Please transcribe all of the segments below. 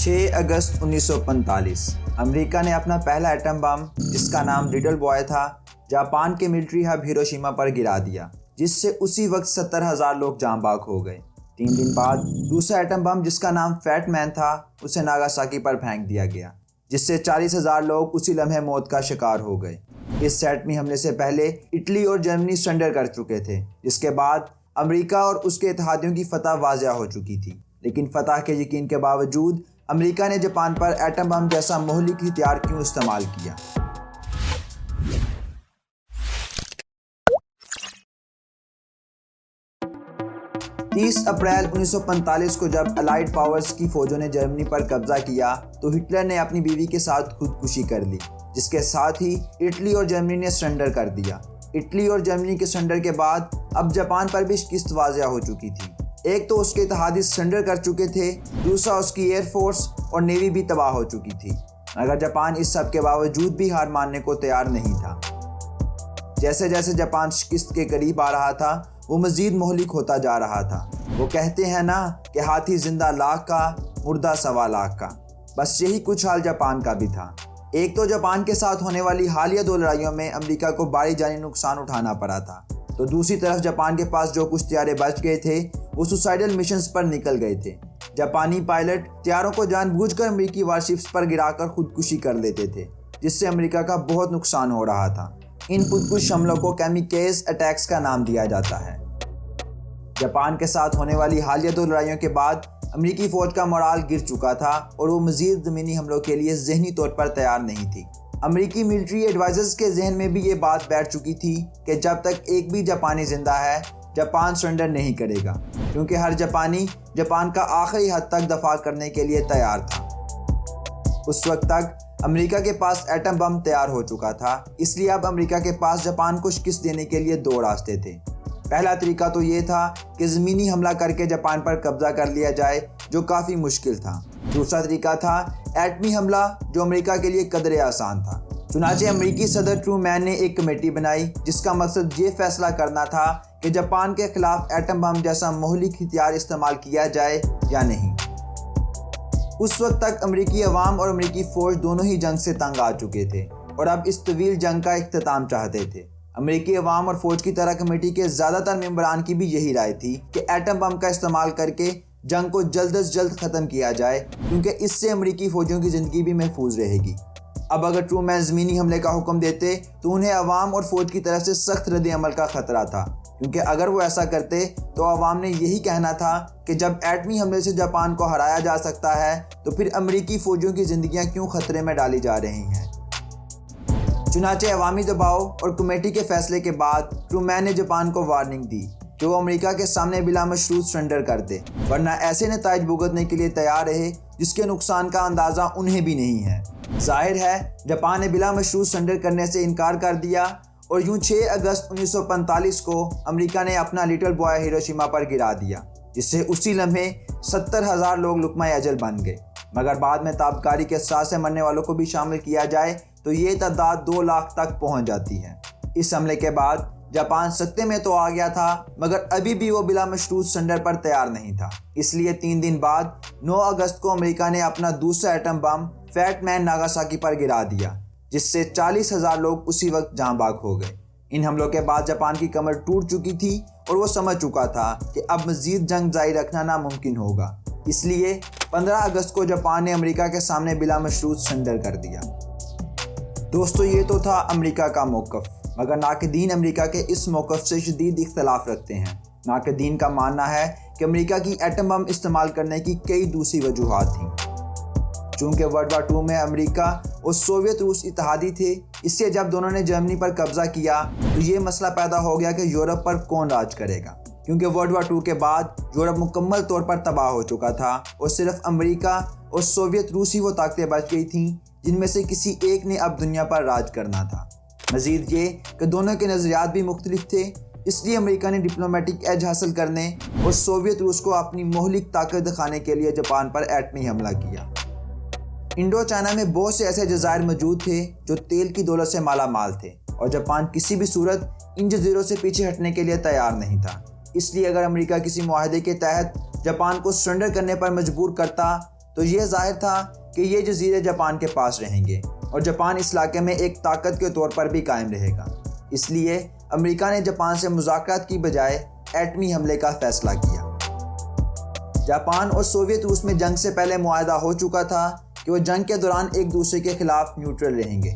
6 اگست 1945 امریکہ نے اپنا پہلا ایٹم بم جس کا نام لٹل بوائے تھا جاپان کے ملٹری ہب ہیروشیما پر گرا دیا، جس سے اسی وقت 70,000 لوگ جاں باک ہو گئے۔ 3 دن بعد دوسرا ایٹم بم جس کا نام فیٹ مین تھا اسے ناگاساکی پر پھینک دیا گیا، جس سے 40,000 لوگ اسی لمحے موت کا شکار ہو گئے۔ اس ایٹمی حملے سے پہلے اٹلی اور جرمنی سرنڈر کر چکے تھے، جس کے بعد امریکہ اور اس کے اتحادیوں کی فتح واضح ہو چکی تھی۔ لیکن فتح کے یقین کے باوجود امریکہ نے جاپان پر ایٹم بم جیسا مہلک ہتھیار کیوں استعمال کیا؟ 30 اپریل 1945 کو جب الائیڈ پاورز کی فوجوں نے جرمنی پر قبضہ کیا تو ہٹلر نے اپنی بیوی کے ساتھ خودکشی کر لی، جس کے ساتھ ہی اٹلی اور جرمنی نے سرنڈر کر دیا۔ اٹلی اور جرمنی کے سرنڈر کے بعد اب جاپان پر بھی شکست واضح ہو چکی تھی۔ ایک تو اس کے اتحادی سرنڈر کر چکے تھے، دوسرا اس کی ایئر فورس اور نیوی بھی تباہ ہو چکی تھی، مگر جاپان اس سب کے باوجود بھی ہار ماننے کو تیار نہیں تھا۔ جیسے جیسے جاپان شکست کے قریب آ رہا تھا وہ مزید مہلک ہوتا جا رہا تھا۔ وہ کہتے ہیں نا کہ ہاتھی زندہ لاکھ کا، مردہ 1.25 لاکھ کا، بس یہی کچھ حال جاپان کا بھی تھا۔ ایک تو جاپان کے ساتھ ہونے والی حالیہ 2 لڑائیوں میں امریکہ کو بھاری جانی نقصان اٹھانا پڑا تھا، تو دوسری طرف جاپان کے پاس جو کچھ طیارے بچ گئے تھے وہ سوسائڈل مشنز پر نکل گئے تھے۔ جاپانی پائلٹ طیاروں کو جان بوجھ کر امریکی وارشپس پر گرا کر خودکشی کر لیتے تھے، جس سے امریکہ کا بہت نقصان ہو رہا تھا۔ ان خودکش حملوں کو کیمیکیز اٹیکس کا نام دیا جاتا ہے۔ جاپان کے ساتھ ہونے والی حالیہ 2 لڑائیوں کے بعد امریکی فوج کا مورال گر چکا تھا اور وہ مزید زمینی حملوں کے لیے ذہنی طور پر تیار نہیں تھی۔ امریکی ملٹری ایڈوائزرز کے ذہن میں بھی یہ بات بیٹھ چکی تھی کہ جب تک ایک بھی جاپانی زندہ ہے جاپان سرنڈر نہیں کرے گا، کیونکہ ہر جاپانی جاپان کا آخری حد تک دفاع کرنے کے لیے تیار تھا۔ اس وقت تک امریکہ کے پاس ایٹم بم تیار ہو چکا تھا، اس لیے اب امریکہ کے پاس جاپان کو شکست دینے کے لیے 2 راستے تھے۔ پہلا طریقہ تو یہ تھا کہ زمینی حملہ کر کے جاپان پر قبضہ کر لیا جائے، جو کافی مشکل تھا۔ دوسرا طریقہ تھا ایٹمی حملہ، جو امریکہ کے لیے قدرے آسان تھا۔ چنانچہ امریکی صدر ٹرومین نے ایک کمیٹی بنائی جس کا مقصد یہ فیصلہ کرنا تھا کہ جاپان کے خلاف ایٹم بم جیسا مہلک ہتھیار استعمال کیا جائے یا نہیں۔ اس وقت تک امریکی عوام اور امریکی فوج دونوں ہی جنگ سے تنگ آ چکے تھے اور اب اس طویل جنگ کا اختتام چاہتے تھے۔ امریکی عوام اور فوج کی طرح کمیٹی کے زیادہ تر ممبران کی بھی یہی رائے تھی کہ ایٹم بم کا استعمال کر کے جنگ کو جلد از جلد ختم کیا جائے، کیونکہ اس سے امریکی فوجیوں کی زندگی بھی محفوظ رہے گی۔ اب اگر ٹرومین زمینی حملے کا حکم دیتے تو انہیں عوام اور فوج کی طرف سے سخت رد عمل کا خطرہ تھا، کیونکہ اگر وہ ایسا کرتے تو عوام نے یہی کہنا تھا کہ جب ایٹمی حملے سے جاپان کو ہرایا جا سکتا ہے تو پھر امریکی فوجیوں کی زندگیاں کیوں خطرے میں ڈالی جا رہی ہیں۔ چنانچہ عوامی دباؤ اور کمیٹی کے فیصلے کے بعد ٹرومین نے جاپان کو وارننگ دی کہ وہ امریکہ کے سامنے بلا مشروط سرنڈر کر دے، ورنہ ایسے نتائج بھگتنے کے لیے تیار رہے جس کے نقصان کا اندازہ انہیں بھی نہیں ہے۔ ظاہر ہے جاپان نے بلا مشروط سرنڈر کرنے سے انکار کر دیا اور یوں 6 اگست 1945 کو امریکہ نے اپنا لٹل بوائے ہیروشیما پر گرا دیا، جس سے اسی لمحے 70,000 لوگ لقمہ اجل بن گئے۔ مگر بعد میں تابکاری کے ساتھ سے مرنے والوں کو بھی شامل کیا جائے تو یہ تعداد 2 لاکھ تک پہنچ جاتی ہے۔ اس حملے کے بعد جاپان سکتے میں تو آ گیا تھا، مگر ابھی بھی وہ بلا مشروط سرنڈر پر تیار نہیں تھا۔ اس لیے 3 دن بعد 9 اگست کو امریکہ نے اپنا دوسرا ایٹم بم فیٹ مین ناگاساکی پر گرا دیا، جس سے 40,000 لوگ اسی وقت جاں باک ہو گئے۔ ان حملوں کے بعد جاپان کی کمر ٹوٹ چکی تھی اور وہ سمجھ چکا تھا کہ اب مزید جنگ جاری رکھنا ناممکن ہوگا۔ اس لیے 15 اگست کو جاپان نے امریکہ کے سامنے بلا مشروط سرنڈر کر دیا۔ دوستو، یہ تو تھا امریکہ کا موقف، مگر ناقدین امریکہ کے اس موقف سے شدید اختلاف رکھتے ہیں۔ ناقدین کا ماننا ہے کہ امریکہ کی ایٹم بم استعمال کرنے کی کئی دوسری وجوہات تھیں۔ چونکہ ورلڈ وار 2 میں امریکہ اور سوویت روس اتحادی تھے، اس سے جب دونوں نے جرمنی پر قبضہ کیا تو یہ مسئلہ پیدا ہو گیا کہ یورپ پر کون راج کرے گا، کیونکہ ورلڈ وار 2 کے بعد یورپ مکمل طور پر تباہ ہو چکا تھا اور صرف امریکہ اور سوویت روس ہی وہ طاقتیں بچ گئی تھیں جن میں سے کسی ایک نے اب دنیا پر راج کرنا تھا۔ مزید یہ کہ دونوں کے نظریات بھی مختلف تھے، اس لیے امریکہ نے ڈپلومیٹک ایج حاصل کرنے اور سوویت روس کو اپنی مہلک طاقت دکھانے کے لیے جاپان پر ایٹمی حملہ کیا۔ انڈو چائنا میں بہت سے ایسے جزائر موجود تھے جو تیل کی دولت سے مالا مال تھے، اور جاپان کسی بھی صورت ان جزیروں سے پیچھے ہٹنے کے لیے تیار نہیں تھا۔ اس لیے اگر امریکہ کسی معاہدے کے تحت جاپان کو سرنڈر کرنے پر مجبور کرتا تو یہ ظاہر تھا کہ یہ جزیرے جاپان کے پاس رہیں گے اور جاپان اس علاقے میں ایک طاقت کے طور پر بھی قائم رہے گا۔ اس لیے امریکہ نے جاپان سے مذاکرات کی بجائے ایٹمی حملے کا فیصلہ کیا۔ جاپان اور سوویت روس میں جنگ سے پہلے معاہدہ ہو چکا تھا کہ وہ جنگ کے دوران ایک دوسرے کے خلاف نیوٹرل رہیں گے،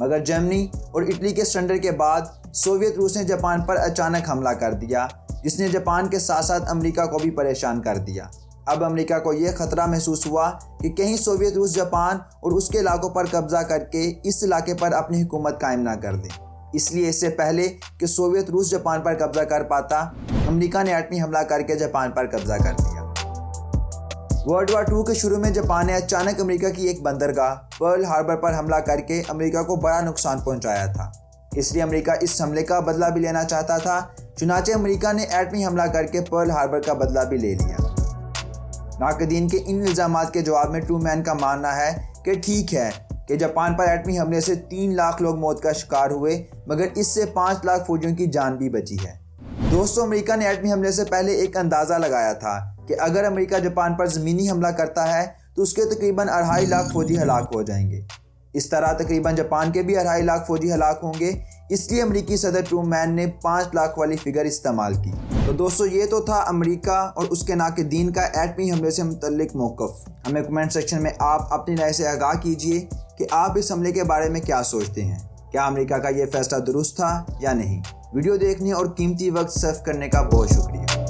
مگر جرمنی اور اٹلی کے سرنڈر کے بعد سوویت روس نے جاپان پر اچانک حملہ کر دیا، جس نے جاپان کے ساتھ ساتھ امریکہ کو بھی پریشان کر دیا۔ اب امریکہ کو یہ خطرہ محسوس ہوا کہ کہیں سوویت روس جاپان اور اس کے علاقوں پر قبضہ کر کے اس علاقے پر اپنی حکومت قائم نہ کر دیں۔ اس لیے اس سے پہلے کہ سوویت روس جاپان پر قبضہ کر پاتا، امریکہ نے ایٹمی حملہ کر کے جاپان پر قبضہ کر دیا۔ ورلڈ وار 2 کے شروع میں جاپان نے اچانک امریکہ کی ایک بندرگاہ پرل ہاربر پر حملہ کر کے امریکہ کو بڑا نقصان پہنچایا تھا۔ اس لیے امریکہ اس حملے کا بدلہ بھی لینا چاہتا تھا، چنانچہ امریکہ نے ایٹمی حملہ کر کے پرل ہاربر کا بدلہ بھی لے لیا۔ ناقدین کے ان الزامات کے جواب میں ٹرومین کا ماننا ہے کہ ٹھیک ہے کہ جاپان پر ایٹمی حملے سے 3 لاکھ لوگ موت کا شکار ہوئے، مگر اس سے 5 لاکھ فوجیوں کی جان بھی بچی ہے۔ دوستو، امریکہ نے ایٹمی حملے سے پہلے ایک اندازہ لگایا تھا کہ اگر امریکہ جاپان پر زمینی حملہ کرتا ہے تو اس کے تقریباً 2.5 لاکھ فوجی ہلاک ہو جائیں گے۔ اس طرح تقریباً جاپان کے بھی 2.5 لاکھ فوجی ہلاک ہوں گے، اس لیے امریکی صدر ٹرومین نے 5 لاکھ والی فگر استعمال کی۔ تو دوستو، یہ تو تھا امریکہ اور اس کے ناقدین کا ایٹمی حملے سے متعلق موقف۔ ہمیں کمنٹ سیکشن میں آپ اپنی رائے سے آگاہ کیجئے کہ آپ اس حملے کے بارے میں کیا سوچتے ہیں۔ کیا امریکہ کا یہ فیصلہ درست تھا یا نہیں؟ ویڈیو دیکھنے اور قیمتی وقت صرف کرنے کا بہت شکریہ۔